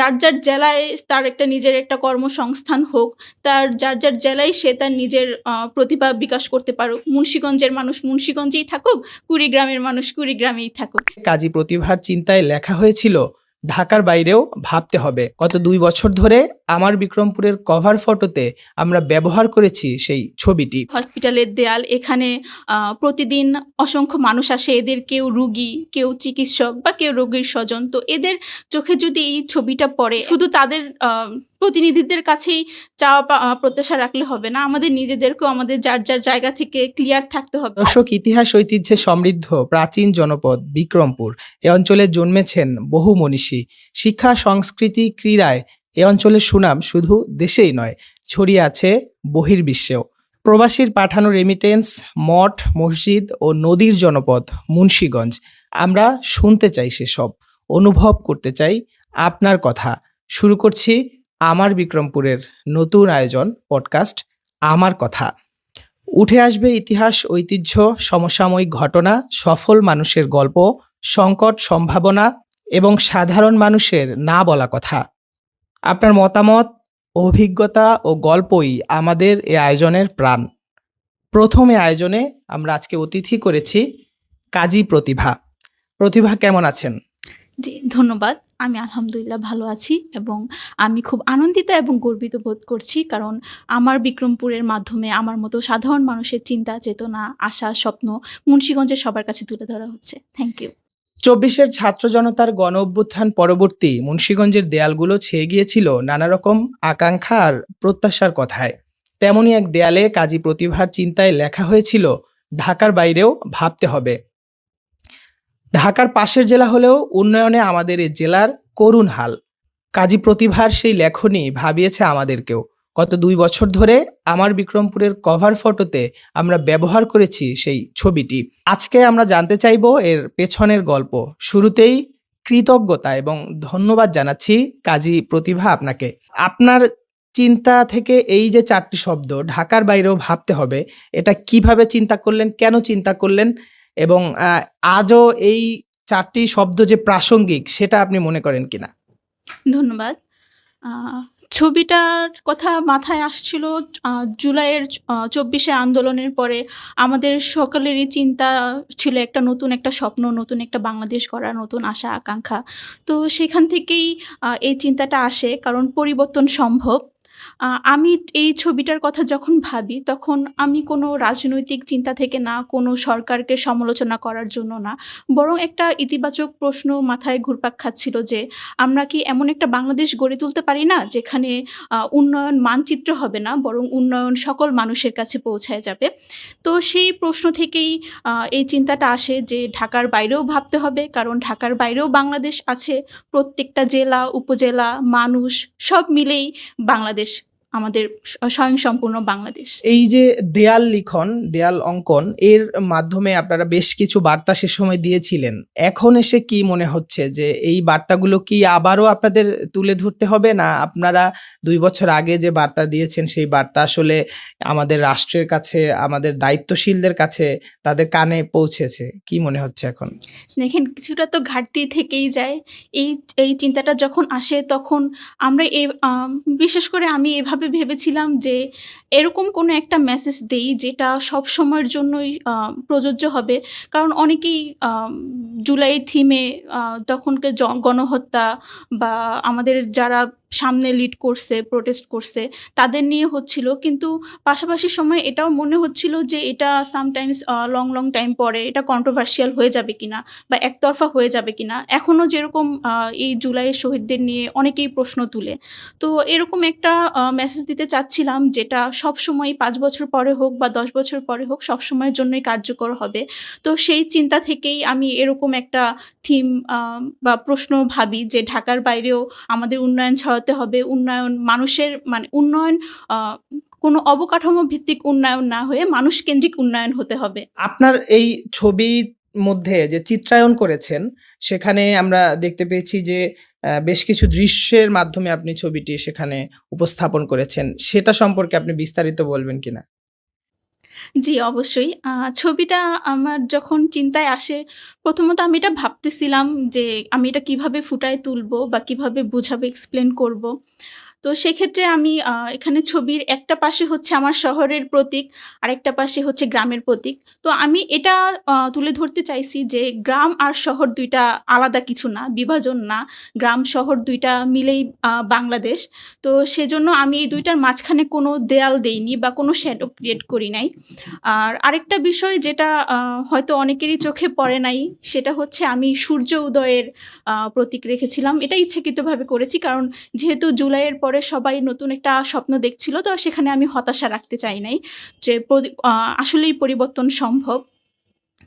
যার, যার জেলায় তার একটা নিজের একটা কর্মসংস্থান হোক, তার যার, যার জেলায় সে তার নিজের প্রতিভা বিকাশ করতে পারুক। মুন্সিগঞ্জের মানুষ মুন্সিগঞ্জেই থাকুক, কুড়িগ্রামের মানুষ কুড়িগ্রামেই থাকুক। কাজী প্রতিভার চিন্তায় লেখা হয়েছিল ঢাকার বাইরেও ভাবতে হবে। গত ২ বছর ধরে আমার বিক্রমপুরের কভার ফটোতে আমরা ব্যবহার করেছি সেই ছবিটি। হসপিটালের দেয়াল, এখানে প্রতিদিন অসংখ্য মানুষ আসে, এদের কেউ রুগী, কেউ চিকিৎসক বা কেউ রোগীর স্বজন। তো এদের চোখে যদি এই ছবিটা পড়ে, শুধু তাদের প্রতিনিধিদের কাছেই চাওয়া প্রত্যাশা রাখলে হবে না, আমাদের নিজেদেরকেও আমাদের যার যার জায়গা থেকে ক্লিয়ার থাকতে হবে। দর্শক, ইতিহাস ঐতিহ্যে সমৃদ্ধ প্রাচীন জনপদ বিক্রমপুর, এ অঞ্চলে জন্মেছেন বহু মনীষী। শিক্ষা, সংস্কৃতি, ক্রীড়ায় এ অঞ্চলের সুনাম শুধু দেশেই নয়, ছড়িয়ে আছে বহির্বিশ্বেও। প্রবাসীর পাঠানো রেমিটেন্স, মঠ, মসজিদ ও নদীর জনপদ মুন্সিগঞ্জ। আমরা শুনতে চাই সেসব, অনুভব করতে চাই আপনার কথা। শুরু করছি আমার বিক্রমপুরের নতুন আয়োজন পডকাস্ট আমার কথা। উঠে আসবে ইতিহাস, ঐতিহ্য, সমসাময়িক ঘটনা, সফল মানুষের গল্প, সংকট, সম্ভাবনা এবং সাধারণ মানুষের না বলা কথা। আপনার মতামত, অভিজ্ঞতা ও গল্পই আমাদের এই আয়োজনের প্রাণ। প্রথমে আয়োজনে আমরা আজকে অতিথি করেছি কাজী প্রতিভা। প্রতিভা, কেমন আছেন? জি, ধন্যবাদ। আমি আলহামদুলিল্লাহ ভালো আছি এবং আমি খুব আনন্দিত এবং গর্বিত বোধ করছি, কারণ আমার বিক্রমপুরের মাধ্যমে আমার মতো সাধারণ মানুষের চিন্তা, চেতনা, আশা, স্বপ্ন মুন্সিগঞ্জের সবার কাছে তুলে ধরা হচ্ছে। Thank you. ২৪-এর ছাত্র জনতার গণ অভ্যুত্থান পরবর্তী মুন্সিগঞ্জের দেয়ালগুলো ছেয়ে গিয়েছিল নানা রকম আকাঙ্ক্ষা আর প্রত্যাশার কথায়। তেমনই এক দেয়ালে কাজী প্রতিভার চিন্তায় লেখা হয়েছিল ঢাকার বাইরেও ভাবতে হবে। ঢাকার পাশের জেলা হলেও উন্নয়নে আমাদের এই জেলার করুণ হাল। কাজী প্রতিভার সেই লেখনী ভাবিয়েছে আমাদেরকেও। গত ২ বছর ধরে আমার বিক্রমপুরের কভার ফটোতে আমরা ব্যবহার করেছি সেই ছবিটি। আজকে আমরা জানতে চাইব এর পেছনের গল্প। শুরুতেই কৃতজ্ঞতা এবং ধন্যবাদ জানাচ্ছি কাজী প্রতিভা আপনাকে। আপনার চিন্তা থেকে এই যে ৪টি শব্দ ঢাকার বাইরেও ভাবতে হবে, এটা কিভাবে চিন্তা করলেন, কেন চিন্তা করলেন এবং আজও এই ৪টি শব্দ যে প্রাসঙ্গিক সেটা আপনি মনে করেন কিনা? ধন্যবাদ। ছবিটার কথা মাথায় আসছিল জুলাইয়ের ২৪শে আন্দোলনের পরে। আমাদের সকলেরই চিন্তা ছিল একটা নতুন একটা স্বপ্ন, নতুন একটা বাংলাদেশ গড়ার, নতুন আশা আকাঙ্ক্ষা। তো সেখান থেকেই এই চিন্তাটা আসে, কারণ পরিবর্তন সম্ভব। আমি এই ছবিটার কথা যখন ভাবি, তখন আমি কোনো রাজনৈতিক চিন্তা থেকে না, কোনো সরকারকে সমালোচনা করার জন্য না, বরং একটা ইতিবাচক প্রশ্ন মাথায় ঘুরপাক খাচ্ছিল যে আমরা কি এমন একটা বাংলাদেশ গড়ে তুলতে পারি না, যেখানে উন্নয়ন মানচিত্র হবে না, বরং উন্নয়ন সকল মানুষের কাছে পৌঁছায় যাবে। তো সেই প্রশ্ন থেকেই এই চিন্তাটা আসে যে ঢাকার বাইরেও ভাবতে হবে, কারণ ঢাকার বাইরেও বাংলাদেশ আছে। প্রত্যেকটা জেলা, উপজেলা, মানুষ সব মিলেই বাংলাদেশ, আমাদের স্বয়ংসম্পূর্ণ বাংলাদেশ। এই যে দেয়াল লিখন, দেয়াল অঙ্কন, এর মাধ্যমে আপনারা বেশ কিছু বার্তা সে সময় দিয়েছিলেন। এখন এসে কি মনে হচ্ছে যে এই বার্তাগুলো কি আবারও আপনাদের তুলে ধরতে হবে, না আপনারা ২ বছর আগে যে বার্তা দিয়েছেন সেই বার্তা আসলে আমাদের রাষ্ট্রের কাছে, আমাদের দায়িত্বশীলদের কাছে তাদের কানে পৌঁছেছে? কি মনে হচ্ছে এখন? দেখেন, কিছুটা তো ঘাটতি থেকেই যায়। এই এই চিন্তাটা যখন আসে, তখন আমরা বিশেষ করে আমি এভাবে ভেবেছিলাম যে এরকম কোনো একটা মেসেজ দেই যেটা সবসময়ের জন্যই প্রযোজ্য হবে। কারণ অনেকেই জুলাই থিমে তখনকার গণহত্যা বা আমাদের যারা সামনে লিড করছে, প্রোটেস্ট করছে, তাদের নিয়ে হচ্ছিল। কিন্তু পাশাপাশি সময়ে এটাও মনে হচ্ছিল যে এটা সামটাইমস লং টাইম পরে এটা কন্ট্রোভার্সিয়াল হয়ে যাবে কিনা বা একতরফা হয়ে যাবে কিনা। এখনও যেরকম এই জুলাইয়ের শহীদদের নিয়ে অনেকেই প্রশ্ন তুলে। তো এরকম একটা মেসেজ দিতে চাচ্ছিলাম যেটা সবসময় ৫ বছর পরে হোক বা ১০ বছর পরে হোক, সবসময়ের জন্যই কার্যকর হবে। তো সেই চিন্তা থেকেই আমি এরকম একটা থিম বা প্রশ্ন ভাবি যে ঢাকার বাইরেও আমাদের উন্নয়ন ছড়াতে হবে। উন্নয়ন মানুষের, মানে উন্নয়ন কোনো অবকাঠামো ভিত্তিক উন্নয়ন না হয়ে মানুষকেন্দ্রিক উন্নয়ন হতে হবে। আপনার এই ছবির মধ্যে যে চিত্রায়ন করেছেন, সেখানে আমরা দেখতে পেয়েছি যে বেশ কিছু দৃশ্যের মাধ্যমে আপনি ছবিটি সেখানে উপস্থাপন করেছেন। সেটা সম্পর্কে আপনি বিস্তারিত বলবেন কিনা? জি, অবশ্যই। ছবিটা আমার যখন চিন্তায় আসে, প্রথমত আমি এটা ভাবতেছিলাম যে আমি এটা কিভাবে ফুটায় তুলবো বা কিভাবে বুঝাবো, এক্সপ্লেন করব। তো সেক্ষেত্রে আমি এখানে ছবির একটা পাশে হচ্ছে আমার শহরের প্রতীক, আরেকটা পাশে হচ্ছে গ্রামের প্রতীক। তো আমি এটা তুলে ধরতে চাইছি যে গ্রাম আর শহর ২ টা আলাদা কিছু না, বিভাজন না। গ্রাম শহর ২ টা মিলেই বাংলাদেশ। তো সেজন্য আমি এই ২ টার মাঝখানে কোনো দেয়াল দেইনি বা কোনো শ্যাডো ক্রিয়েট করি নাই। আর আরেকটা বিষয় যেটা হয়তো অনেকেরই চোখে পড়ে নাই, সেটা হচ্ছে আমি সূর্য উদয়ের প্রতীক রেখেছিলাম। এটা ইচ্ছাকৃতভাবে করেছি। কারণ যেহেতু জুলাইয়ের পরে সবাই নতুন একটা স্বপ্ন দেখছিল, তো সেখানে আমি হতাশা রাখতে চাই নাই। যে আসলেই পরিবর্তন সম্ভব।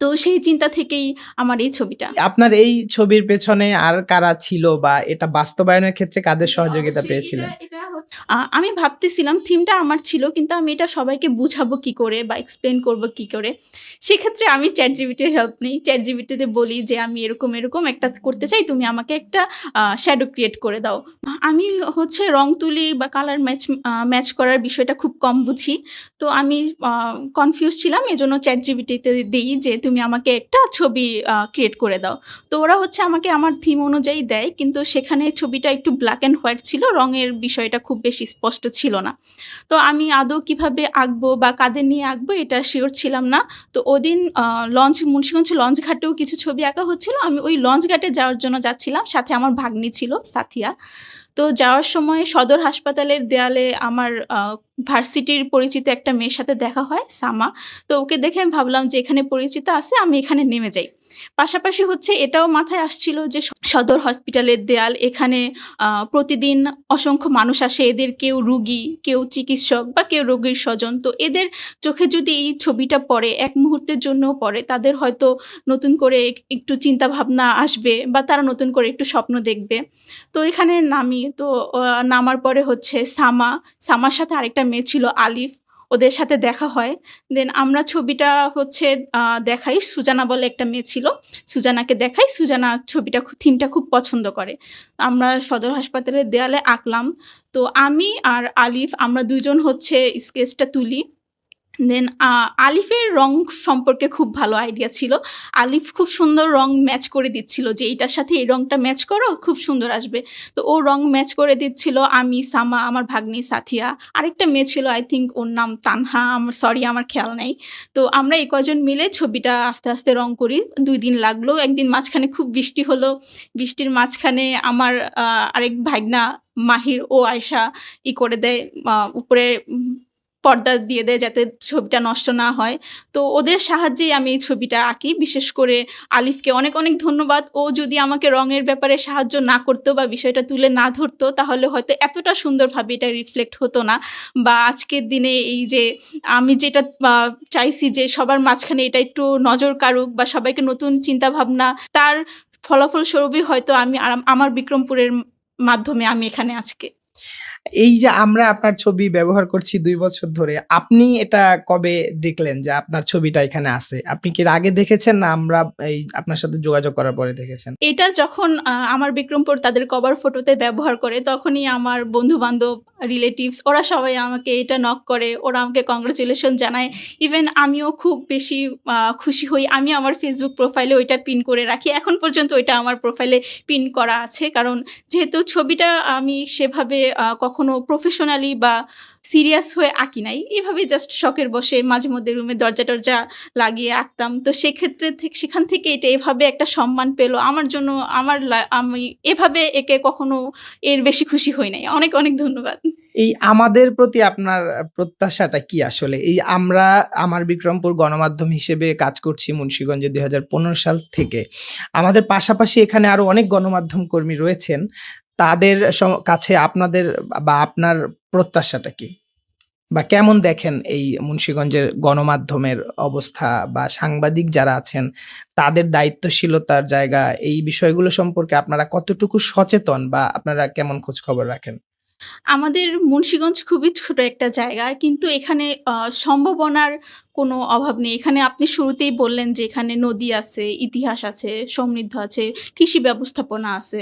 তো সেই চিন্তা থেকেই আমার এই ছবিটা। আপনার এই ছবির পেছনে আর কারা ছিল বা এটা বাস্তবায়নের ক্ষেত্রে কাদের জি, সহযোগিতা অবশ্যই। পেয়েছিলেন? এটা হচ্ছে আমি ভাবতেছিলাম থিমটা আমার ছিল, কিন্তু আমি এটা সবাইকে বুঝাবো কি করে বা এক্সপ্লেইন করব কি করে? সেক্ষেত্রে আমি ChatGPT এর হেল্প নেই। ChatGPT তে বলি যে, "আমি এরকম, এরকম একটা করতে চাই। তুমি আমাকে একটা শ্যাডো ক্রিয়েট করে দাও।" আমি হচ্ছে রং তুলি বা কালার ম্যাচ করার বিষয়টা খুব কম বুঝি। তো আমি আ কনফিউজ ছিলাম। এজন্য ChatGPT তে দেই যে, "তুমি আমাকে একটা ছবি ক্রিয়েট করে দাও।" তো ওরা হচ্ছে আমাকে আমার থিম অনুযায়ী দেয়। কিন্তু সেখানে ছবিটা একটু ব্ল্যাক অ্যান্ড হোয়াইট ছিল। রঙের বিষয়টা খুব বেশি স্পষ্ট ছিল না। তো আমি আদৌ কিভাবে আঁকবো বা কাদের নিয়ে আঁকবো এটা সিওর ছিলাম না। তো ওদিন মুন্সিগঞ্জ লঞ্চ ঘাটেও কিছু ছবি আঁকা হচ্ছিল। আমি ওই লঞ্চ ঘাটে যাওয়ার জন্য যাচ্ছিলাম। সাথে আমার ভাগ্নি ছিল সাথিয়া। তো যাওয়ার সময় সদর হাসপাতালের দেয়ালে আমার ভার্সিটির পরিচিত একটা মেয়ের সাথে দেখা হয়, সামা। তো ওকে দেখে আমি ভাবলাম যে এখানে পরিচিত আছে, আমি এখানে নেমে যাই। পাশাপাশি হচ্ছে এটাও মাথায় আসছিল যে সদর হসপিটালের দেয়াল, এখানে প্রতিদিন অসংখ্য মানুষ আসে। এদের কেউ রুগী, কেউ চিকিৎসক বা কেউ রোগীর স্বজন। তো এদের চোখে যদি এই ছবিটা পড়ে, এক মুহূর্তের জন্যও পড়ে, তাদের হয়তো নতুন করে একটু চিন্তাভাবনা আসবে বা তারা নতুন করে একটু স্বপ্ন দেখবে। তো এখানে নামি। তো নামার পরে হচ্ছে সামার সাথে আরেকটা মেয়ে ছিল আলিফ। ওদের সাথে দেখা হয়। দেন আমরা ছবিটা হচ্ছে দেখাই। সুজানা বলে একটা মেয়ে ছিল। সুজানাকে দেখাই। সুজানা ছবিটা থিমটা খুব পছন্দ করে। আমরা সদর হাসপাতালের দেয়ালে আঁকলাম। তো আমি আর আলিফ আমরা ২ জন হচ্ছে স্কেচটা তুলি। দেন আলিফের রং সম্পর্কে খুব ভালো আইডিয়া ছিল। আলিফ খুব সুন্দর রং ম্যাচ করে দিচ্ছিল যে, "এইটার সাথে এই রংটা ম্যাচ করো, খুব সুন্দর আসবে।" তো ও রং ম্যাচ করে দিচ্ছিল। আমি, সামা, আমার ভাগ্নি সাথিয়া, আরেকটা মেয়ে ছিল আই থিংক ওর নাম তানহা, আমার খেয়াল নাই। তো আমরা এই কয়জন মিলে ছবিটা আস্তে, আস্তে রং করি। ২ দিন লাগলো। একদিন মাঝখানে খুব বৃষ্টি হলো। বৃষ্টির মাঝখানে আমার আরেক ভাইগনা মাহির ও আয়শা করে দেয়, উপরে পর্দা দিয়ে দেয় যাতে ছবিটা নষ্ট না হয়। তো ওদের সাহায্যেই আমি এই ছবিটা আঁকি। বিশেষ করে আলিফকে অনেক, অনেক ধন্যবাদ। ও যদি আমাকে রঙের ব্যাপারে সাহায্য না করতো বা বিষয়টা তুলে না ধরতো, তাহলে হয়তো এতটা সুন্দরভাবে এটা রিফ্লেক্ট হতো না। বা আজকের দিনে এই যে আমি যেটা আ চাইছি যে সবার মাঝখানে এটা একটু নজর কাড়ুক বা সবাইকে নতুন চিন্তাভাবনা, তার ফলাফল স্বরূপই হয়তো আমি আমার বিক্রমপুরের মাধ্যমে আমি এখানে আজকে। এই যে আমরা আপনার ছবি ব্যবহার করছি ২ বছর ধরে, আপনি এটা কবে দেখলেন যে আপনার ছবিটা এখানে আছে? আপনি কি এর আগে দেখেছেন না আমরা এই আপনার সাথে যোগাযোগ করার পরে দেখেছেন? এটা যখন আমার বিক্রমপুর তাদের কভার ফটোতে ব্যবহার করে, তখনই আমার বন্ধু-বান্ধব, রিলেটিভস ওরা সবাই আমাকে এটা নক করে। ওরা আমাকে কংগ্রাচুলেশন জানায়। ইভেন আমিও খুব বেশি খুশি হই। আমি আমার Facebook প্রোফাইলে ওইটা পিন করে রাখি। এখন পর্যন্ত ওইটা আমার প্রোফাইলে পিন করা আছে। কারণ যেহেতু ছবিটা আমি সেভাবে কখনো প্রফেশনালি বা সিরিয়াস হয়ে আঁকি নাই। এভাবেই জাস্ট শখের বশে মাঝেমধ্যে রুমে দরজা-টরজা লাগিয়ে আঁকতাম। তো সেক্ষেত্রে সেখান থেকে এটা এভাবে একটা সম্মান পেল। আমার জন্য আমি এভাবে একে কখনো এর বেশি খুশি হই নাই। অনেক, অনেক ধন্যবাদ। এই আমাদের প্রতি আপনার প্রত্যাশাটা কি আসলে? এই আমরা আমার বিক্রমপুর গণমাধ্যম হিসেবে কাজ করছি মুন্সিগঞ্জে ২০১৫ সাল থেকে। আমাদের পাশাপাশি এখানে আরো অনেক গণমাধ্যম কর্মী রয়েছেন। তাদের কাছে আপনাদের বা আপনার প্রত্যাশাটা কি? বা কেমন দেখেন এই মুন্সিগঞ্জের গণমাধ্যমের অবস্থা বা সাংবাদিক যারা আছেন তাদের দায়িত্বশীলতার জায়গা এই বিষয়গুলো সম্পর্কে আপনারা কতটুকু সচেতন বা আপনারা কেমন খোঁজ খবর রাখেন? আমাদের মুন্সিগঞ্জ খুবই ছোট একটা জায়গা। কিন্তু এখানে সম্ভাবনার কোনো অভাব নেই। এখানে আপনি শুরুতেই বললেন যে এখানে নদী আছে, ইতিহাস আছে, সমৃদ্ধ আছে, কৃষি ব্যবস্থাপনা আছে।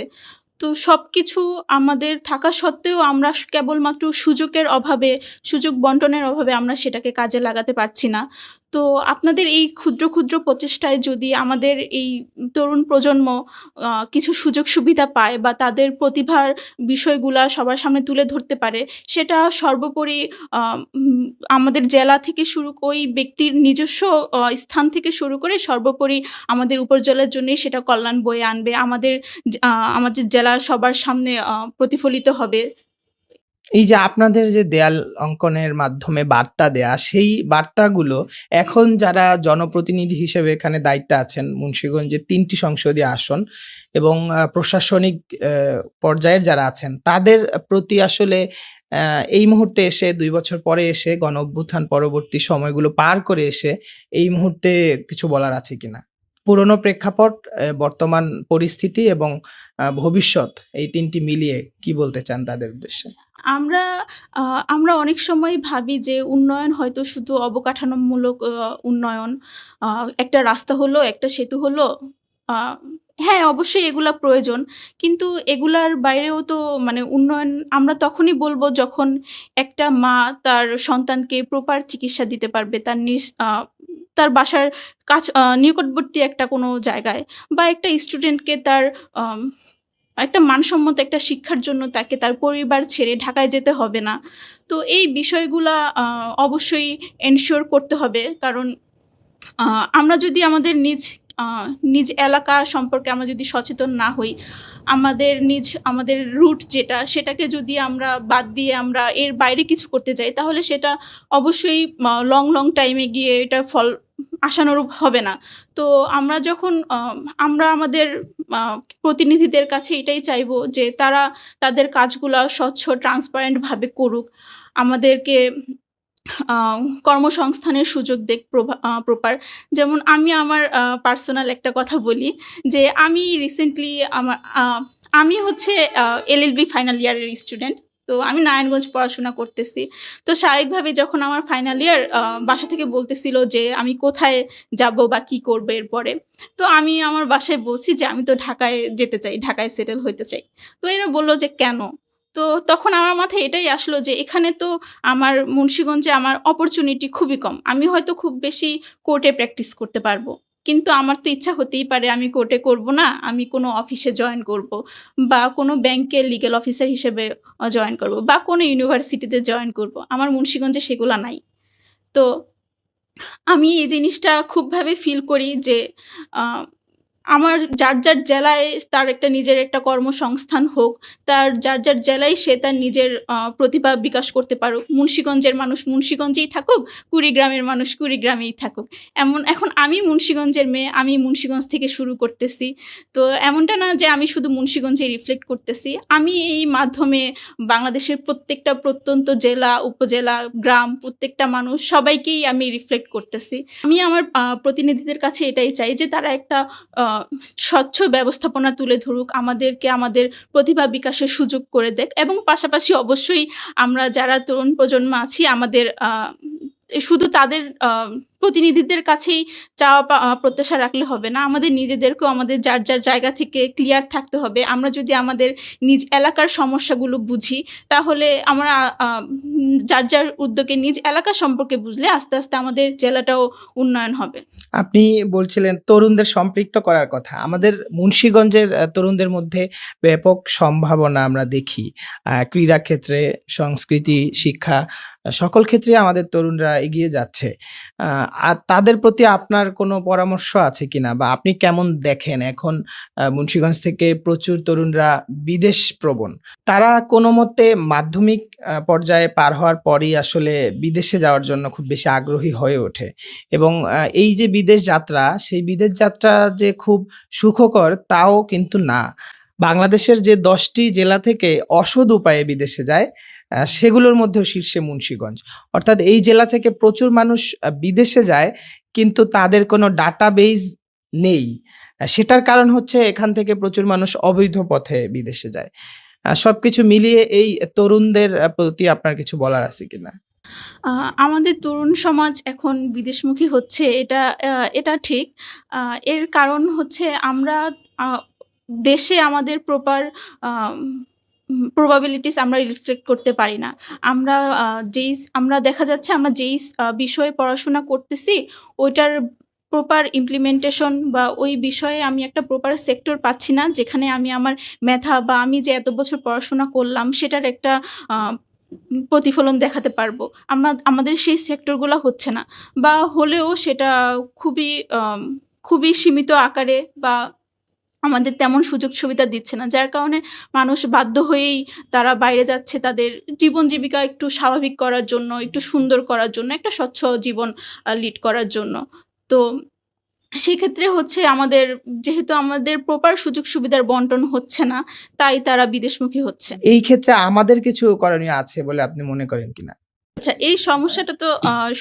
তো সবকিছু আমাদের থাকা সত্ত্বেও আমরা কেবলমাত্র সুযোগ বন্টনের অভাবে আমরা সেটাকে কাজে লাগাতে পারছি না। তো আপনাদের এই ক্ষুদ্র, ক্ষুদ্র প্রচেষ্টায় যদি আমাদের এই তরুণ প্রজন্ম কিছু সুযোগ সুবিধা পায় বা তাদের প্রতিভার বিষয়গুলা সবার সামনে তুলে ধরতে পারে, সেটা সর্বোপরি আ উম আমাদের জেলা থেকে ওই ব্যক্তির নিজস্ব স্থান থেকে শুরু করে সর্বোপরি আমাদের উপজেলার জন্যই সেটা কল্যাণ বয়ে আনবে। আমাদের জেলার সবার সামনে প্রতিফলিত হবে। এই যে আপনাদের যে দেয়াল অঙ্কনের মাধ্যমে বার্তা দেয়া, সেই বার্তাগুলো এখন যারা জনপ্রতিনিধি হিসেবে এখানে দায়িত্বে আছেন, মুন্সিগঞ্জের ৩ টি সংসদীয় আসন এবং প্রশাসনিক পর্যায়ের যারা আছেন, তাদের প্রতি আসলে এই মুহূর্তে এসে ২ বছর পরে এসে গণ-অভ্যুত্থান পরবর্তী সময়গুলো পার করে এসে এই মুহূর্তে কিছু বলার আছে কিনা? পুরনো প্রেক্ষাপট, বর্তমান পরিস্থিতি এবং ভবিষ্যৎ, এই ৩ টি মিলিয়ে কি বলতে চান তাদের উদ্দেশ্যে? আমরা আ আমরা অনেক সময় ভাবি যে উন্নয়ন হয়তো শুধু অবকাঠামোমূলক উন্নয়ন। আ একটা রাস্তা হলো, একটা সেতু হলো। আ হ্যাঁ, অবশ্যই এগুলা প্রয়োজন। কিন্তু এগুলার বাইরেও তো মানে উন্নয়ন আমরা তখনই বলব যখন একটা মা তার সন্তানকে প্রপার চিকিৎসা দিতে পারবে। তার বাসার নিকটবর্তী একটা কোনো জায়গায় বা একটা স্টুডেন্টকে তার আম একটা মানসম্মত একটা শিক্ষার জন্য তাকে তার পরিবার ছেড়ে ঢাকায় যেতে হবে না। তো এই বিষয়গুলা অবশ্যই এনশিওর করতে হবে। কারণ আ আমরা যদি আ নিজ এলাকা সম্পর্কে আমরা যদি সচেতন না হই, আমাদের রুট যেটা সেটাকে যদি আমরা বাদ দিয়ে আমরা এর বাইরে কিছু করতে যাই তাহলে সেটা অবশ্যই লং টাইমে গিয়ে এটা ফল আশানুরূপ হবে না। তো আমরা যখন আমরা আমাদের আ প্রতিনিধিদের কাছে এটাই চাইবো যে তারা তাদের কাজগুলা স্বচ্ছ ট্রান্সপারেন্ট ভাবে করুক। আমাদেরকে আ কর্মসংস্থানের সুযোগ দেক প্রপার। যেমন আমি আমার পার্সোনাল একটা কথা বলি যে আমি রিসেন্টলি আমি হচ্ছে এলএলবি ফাইনাল ইয়ারের স্টুডেন্ট। তো আমি নারায়ণগঞ্জ পড়াশোনা করতেছি। তো স্বাভাবিকভাবে যখন আমার ফাইনাল ইয়ার বাসা থেকে বলতেছিল যে আমি কোথায় যাবো বা কি করবো এরপরে। তো আমি আমার বাসায় বলছি যে আমি তো ঢাকায় যেতে চাই, ঢাকায় সেটেল হইতে চাই। তো এরা বলল যে, "কেন?" তো তখন আমার মাথায় এটাই আসলো যে এখানে তো মুন্সিগঞ্জে আমার অপরচুনিটি খুবই কম। আমি হয়তো খুব বেশি কোর্টে প্র্যাকটিস করতে পারবো। কিন্তু আমার তো ইচ্ছা হতেই পারে আমি কোর্টে করব না, আমি কোনো অফিসে জয়েন করব বা কোনো ব্যাংকে লিগ্যাল অফিসার হিসেবে জয়েন করব বা কোনো ইউনিভার্সিটিতে জয়েন করব। আমার মুন্সিগঞ্জে সেগুলা নাই। তো আমি এই জিনিসটা খুবভাবে ফিল করি যে আ আমার যার জেলায় তার নিজের একটা কর্মসংস্থান হোক। যার জেলায় সে তার নিজের প্রতিভা বিকাশ করতে পারুক। মুন্সিগঞ্জের মানুষ মুন্সিগঞ্জেই থাকুক, কুড়িগ্রামের মানুষ কুড়িগ্রামেই থাকুক। এখন আমি মুন্সিগঞ্জের মেয়ে, আমি মুন্সিগঞ্জ থেকে শুরু করতেছি। তো এমনটা না যে আমি শুধু মুন্সিগঞ্জে রিফ্লেক্ট করতেছি। আমি এই মাধ্যমে বাংলাদেশের প্রত্যেকটা প্রত্যন্ত জেলা, উপজেলা, গ্রাম প্রত্যেকটা মানুষ সবাইকেই আমি রিফ্লেক্ট করতেছি। আমি আমার প্রতিনিধিদের কাছে এটাই চাই যে তারা একটা আ স্বচ্ছ ব্যবস্থাপনা তুলে ধরুক, আমাদেরকে আমাদের প্রতিভা বিকাশের সুযোগ করে দেক এবং পাশাপাশি অবশ্যই আমরা যারা তরুণ প্রজন্ম আছি আমাদের শুধু তাদের প্রতিনিধিদের কাছেই প্রত্যাশা রাখলে হবে না। আমাদের নিজেদেরকেও আমাদের যার জায়গা থেকে ক্লিয়ার থাকতে হবে। আমরা যদি আমাদের নিজ এলাকার সমস্যাগুলো বুঝি, তাহলে আমরা যার উদ্যোগে নিজ এলাকা সম্পর্কে বুঝলে আস্তে, আস্তে আমাদের জেলাটাও উন্নয়ন হবে। আপনি বলছিলেন তরুণদের সম্পৃক্ত করার কথা। আমাদের মুন্সিগঞ্জের তরুণদের মধ্যে ব্যাপক সম্ভাবনা আমরা দেখি। ক্রীড়া ক্ষেত্রে, সংস্কৃতি, শিক্ষা সকল ক্ষেত্রেই আমাদের তরুণরা এগিয়ে যাচ্ছে। আর তাদের প্রতি আপনার কোনো পরামর্শ আছে কিনা? বা আপনি কেমন দেখেন এখন মুন্সিগঞ্জ থেকে প্রচুর তরুণরা বিদেশ প্রবণ। তারা কোনোমতে মাধ্যমিক পর্যায়ে পার হওয়ার পরেই আসলে বিদেশে যাওয়ার জন্য খুব বেশি আগ্রহী হয়ে ওঠে। এবং এই যে বিদেশ যাত্রা, সেই বিদেশ যাত্রা যে খুব সুখকর তাও কিন্তু না। বাংলাদেশের যে ১০ টি জেলা থেকে অসৎ উপায়ে বিদেশে যায়, সেগুলোর মধ্যেও শীর্ষে মুন্সিগঞ্জ। অর্থাৎ এই জেলা থেকে প্রচুর মানুষ বিদেশে যায় কিন্তু তাদের কোনো ডাটাবেজ নেই। সেটার কারণ হচ্ছে এখান থেকে প্রচুর মানুষ অবৈধ পথে বিদেশে যায়। সবকিছু মিলিয়ে এই তরুণদের প্রতি আপনার কিছু বলার আছে কিনা? আ আমাদের তরুণ সমাজ এখন বিদেশমুখী হচ্ছে এটা ঠিক। আ এর কারণ হচ্ছে আমরা আ দেশে আমাদের প্রপার আম প্রবাবিলিটিস আমরা রিফ্লেক্ট করতে পারি না। আমরা আমরা দেখা যাচ্ছে আমরা বিষয়ে পড়াশোনা করতেছি, ওইটার প্রপার ইমপ্লিমেন্টেশন বা ওই বিষয়ে আমি একটা প্রপার সেক্টর পাচ্ছি না, যেখানে আমি আমার মেধা বা আমি যে এত বছর পড়াশোনা করলাম সেটার একটা আ প্রতিফলন দেখাতে পারবো। আমাদের সেই সেক্টরগুলা হচ্ছে না, বা হলেও সেটা খুবই আম খুবই সীমিত আকারে, বা আমাদের তেমন সুযোগ সুবিধা দিচ্ছে না। যার কারণে মানুষ বাধ্য হয়েই তারা বাইরে যাচ্ছে তাদের জীবন জীবিকা একটু স্বাভাবিক করার জন্য, একটু সুন্দর করার জন্য, একটা স্বচ্ছ জীবন লিড করার জন্য। তো সেক্ষেত্রে হচ্ছে যেহেতু আমাদের প্রপার সুযোগ সুবিধার বন্টন হচ্ছে না, তাই তারা বিদেশমুখী হচ্ছে। এই ক্ষেত্রে আমাদের কিছু করণীয় আছে বলে আপনি মনে করেন কিনা? আচ্ছা, এই সমস্যাটা তো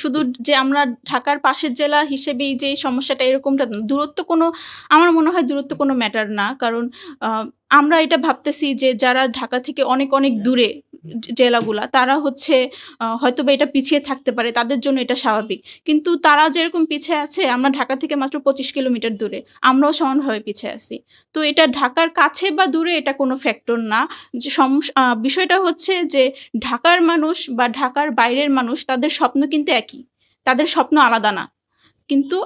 শুধু যে আমরা ঢাকার পাশের জেলা হিসেবেই যে এই সমস্যাটা এরকমটা না। আমার মনে হয় দূরত্ব কোনো ম্যাটার না। কারণ আ আমরা এটা ভাবতেছি যে যারা ঢাকা থেকে অনেক, অনেক দূরে জেলাগুলা, তারা হচ্ছে হয়তোবা এটা পিছিয়ে থাকতে পারে। তাদের জন্য এটা স্বাভাবিক। কিন্তু তারা যেরকম পিছিয়ে আছে, আমরা ঢাকা থেকে মাত্র ২৫ কিলোমিটার দূরে। আমরাও সমানভাবে পিছিয়ে আছি। তো এটা ঢাকার কাছে বা দূরে এটা কোনো ফ্যাক্টর না। যে বিষয়টা হচ্ছে যে ঢাকার মানুষ বা ঢাকার বাইরের মানুষ, তাদের স্বপ্ন কিন্তু একই। তাদের স্বপ্ন আলাদা না। কিন্তু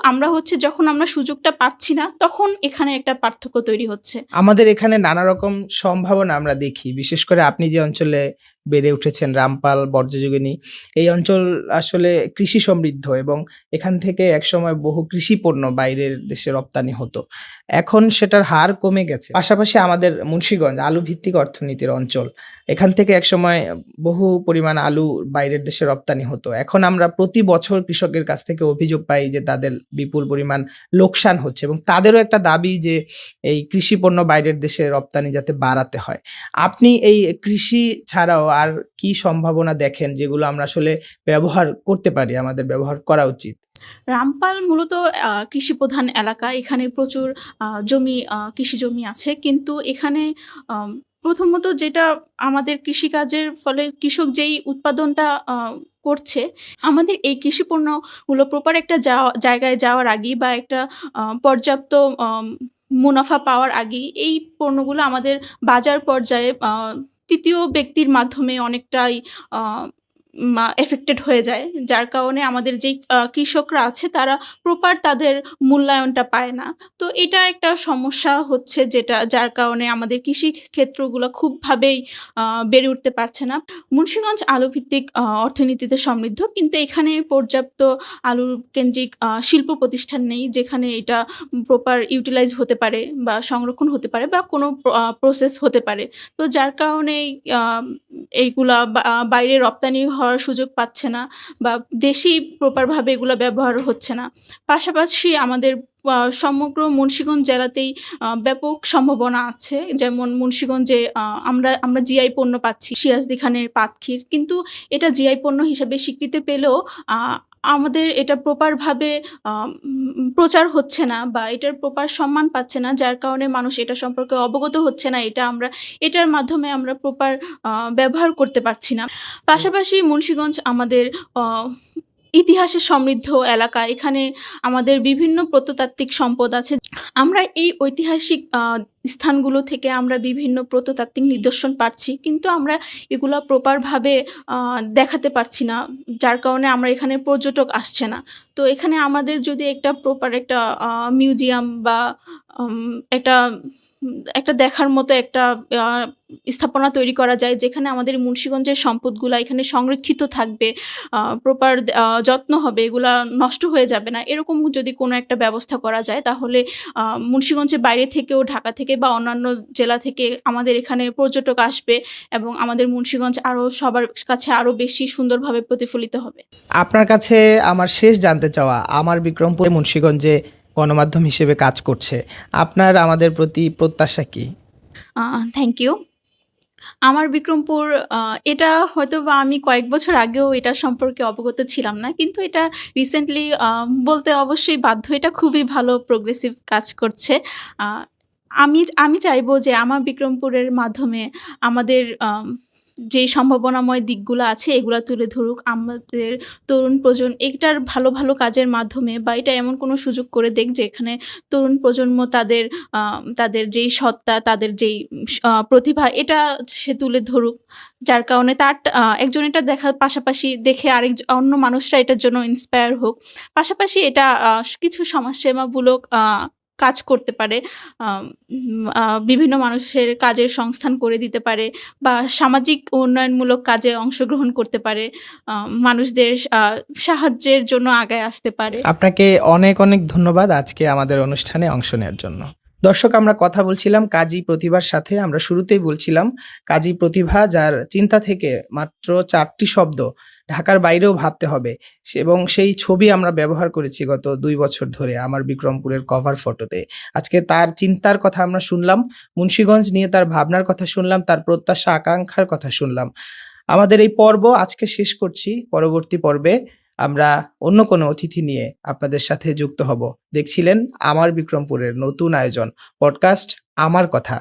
যখন আমরা সুযোগটা পাচ্ছি না, তখন এখানে একটা পার্থক্য তৈরি হচ্ছে। আমাদের এখানে নানা রকম সম্ভাবনা আমরা দেখি। বিশেষ করে আপনি যে অঞ্চলে বেড়ে উঠেছেন রামপাল, বর্জ্যযোগিনী, এই অঞ্চল আসলে কৃষি সমৃদ্ধ এবং এখান থেকে একসময় বহু কৃষি পণ্য বাইরের দেশে রপ্তানি হতো। এখন সেটার হার কমে গেছে। পাশাপাশি আমাদের মুন্সিগঞ্জ আলু ভিত্তিক অর্থনীতির অঞ্চল। এখান থেকে একসময় বহু পরিমাণ আলু বাইরের দেশে রপ্তানি হতো। এখন আমরা প্রতি বছর কৃষকের কাছ থেকে অভিযোগ পাই যে তাদের বিপুল পরিমাণ লোকসান হচ্ছে এবং তাদেরও একটা দাবি যে এই কৃষি পণ্য বাইরের দেশে রপ্তানি যাতে বাড়াতে হয়। আপনি এই কৃষি ছাড়াও আর কি সম্ভাবনা দেখেন যেগুলো আমরা আসলে ব্যবহার করতে পারি, আমাদের ব্যবহার করা উচিত? রামপাল মূলত কৃষিপ্রধান এলাকা। এখানে প্রচুর কৃষি জমি আছে। কিন্তু এখানে আম প্রথমত যেটা আমাদের কৃষিকাজের ফলে কৃষক যেই উৎপাদনটা করছে, আমাদের এই কৃষি পণ্যগুলো প্রপার একটা জায়গায় যাওয়ার আগেই, বা একটা পর্যাপ্ত মুনাফা পাওয়ার আগেই এই পণ্যগুলো আমাদের বাজার পর্যায়ে ৩য় ব্যক্তির মাধ্যমে অনেকটাই আ এফেক্টেড হয়ে যায়। যার কারণে আমাদের যেই কৃষকরা আছে, তারা প্রপার তাদের মূল্যায়নটা পায় না। তো এটা একটা সমস্যা হচ্ছে, যার কারণে আমাদের কৃষি ক্ষেত্রগুলো খুবভাবেই আ বেড়ে উঠতে পারছে না। মুন্সিগঞ্জ আলুভিত্তিক অর্থনীতিতে সমৃদ্ধ। কিন্তু এখানে পর্যাপ্ত আলু কেন্দ্রিক শিল্প প্রতিষ্ঠান নেই, যেখানে এটা প্রপার ইউটিলাইজ হতে পারে, বা সংরক্ষণ হতে পারে, বা কোনো প্রসেস হতে পারে। তো যার কারণেই এইগুলা বাইরে রপ্তানি হওয়ার সুযোগ পাচ্ছে না, বা দেশেই প্রপারভাবে এগুলা ব্যবহার হচ্ছে না। পাশাপাশি আমাদের সমগ্র মুন্সিগঞ্জ জেলাতেই ব্যাপক সম্ভাবনা আছে। যেমন মুন্সিগঞ্জে আমরা জিআই পণ্য পাচ্ছি, সিরাজদি খানের পাটক্ষীর। কিন্তু এটা জিআই পণ্য হিসেবে স্বীকৃতি পেলেও আ আমাদের এটা প্রপারভাবে প্রচার হচ্ছে না, বা এটার প্রপার সম্মান পাচ্ছে না। যার কারণে মানুষ এটা সম্পর্কে অবগত হচ্ছে না। এটার মাধ্যমে আমরা প্রপার ব্যবহার করতে পারছি না। পাশাপাশি মুন্সিগঞ্জ আমাদের অ ইতিহাসে সমৃদ্ধ এলাকা। এখানে আমাদের বিভিন্ন প্রত্নতাত্ত্বিক সম্পদ আছে। আমরা এই ঐতিহাসিক স্থানগুলো থেকে আমরা বিভিন্ন প্রত্নতাত্ত্বিক নিদর্শন পাচ্ছি। কিন্তু আমরা এগুলা প্রপারভাবে আ দেখাতে পারছি না। যার কারণে এখানে পর্যটক আসছে না। তো এখানে আমাদের যদি একটা প্রপার একটা মিউজিয়াম, বা আম একটা একটা দেখার মতো একটা আ স্থাপনা তৈরি করা যায়, যেখানে আমাদের মুন্সিগঞ্জের সম্পদগুলা এখানে সংরক্ষিত থাকবে, প্রপার যত্ন হবে, এগুলা নষ্ট হয়ে যাবে না। এরকম যদি কোনো একটা ব্যবস্থা করা যায়, তাহলে মুন্সিগঞ্জের বাইরে থেকেও, ঢাকা থেকে বা অন্যান্য জেলা থেকে আমাদের এখানে পর্যটক আসবে, এবং আমাদের মুন্সিগঞ্জ সবার কাছে আরো বেশি সুন্দরভাবে প্রতিফলিত হবে। আপনার কাছে আমার শেষ জানতে চাওয়া, আমার বিক্রমপুর মুন্সিগঞ্জে গণমাধ্যম হিসেবে কাজ করছে। আপনার আমাদের প্রতি প্রত্যাশা কি? আ থ্যাংক ইউ। আমার বিক্রমপুর, আ এটা হয়তোবা আমি কয়েক বছর আগেও এটা সম্পর্কে অবগত ছিলাম না। কিন্তু এটা রিসেন্টলি বলতে অবশ্যই বাধ্য। এটা খুবই ভালো প্রোগ্রেসিভ কাজ করছে। আ আমি আমি চাইবো যে আমার বিক্রমপুরের মাধ্যমে আমাদের যেই সম্ভাবনাময় দিকগুলো আছে এগুলা তুলে ধরুক। আমাদের তরুণ এটার ভালো, ভালো কাজের মাধ্যমে বা এটা এমন কোনো সুযোগ করে দেক যেখানে তরুণ প্রজন্ম তাদের যেই সত্তা, তাদের যেই প্রতিভা এটা সে তুলে ধরুক। যার কারণে একজন এটা দেখার পাশাপাশি দেখে অন্য মানুষরা এটার জন্য ইন্সপায়ার হোক। পাশাপাশি এটা কিছু সমাজসেবামূলক কাজ করতে পারে। আম বিভিন্ন মানুষের কাজের সংস্থান করে দিতে পারে বা সামাজিক উন্নয়নমূলক কাজে অংশগ্রহণ করতে পারে। মানুষদের সাহায্যের জন্য আগায় আসতে পারে। আপনাকে অনেক অনেক ধন্যবাদ আজকে আমাদের অনুষ্ঠানে অংশ নেওয়ার জন্য। দর্শক, আমরা কথা বলছিলাম কাজী প্রতিভার সাথে। আমরা শুরুতেই বলছিলাম কাজী প্রতিভা, যার চিন্তা থেকে মাত্র ৪টি শব্দ ঢাকার বাইরেও ভাবতে হবে এবং সেই ছবি আমরা ব্যবহার করেছি গত ২ বছর ধরে আমার বিক্রমপুরের কভার ফটোতে। আজকে তার চিন্তার কথা আমরা শুনলাম, মুন্সিগঞ্জ নিয়ে তার ভাবনার কথা শুনলাম, তার প্রত্যাশা আকাঙ্ক্ষার কথা শুনলাম। আমাদের এই পর্ব আজকে শেষ করছি। পরবর্তী পর্বে আমরা অন্য কোনো অতিথি নিয়ে আপনাদের সাথে যুক্ত হব। দেখছিলেন আমার বিক্রমপুরের নতুন আয়োজন পডকাস্ট আমার কথা।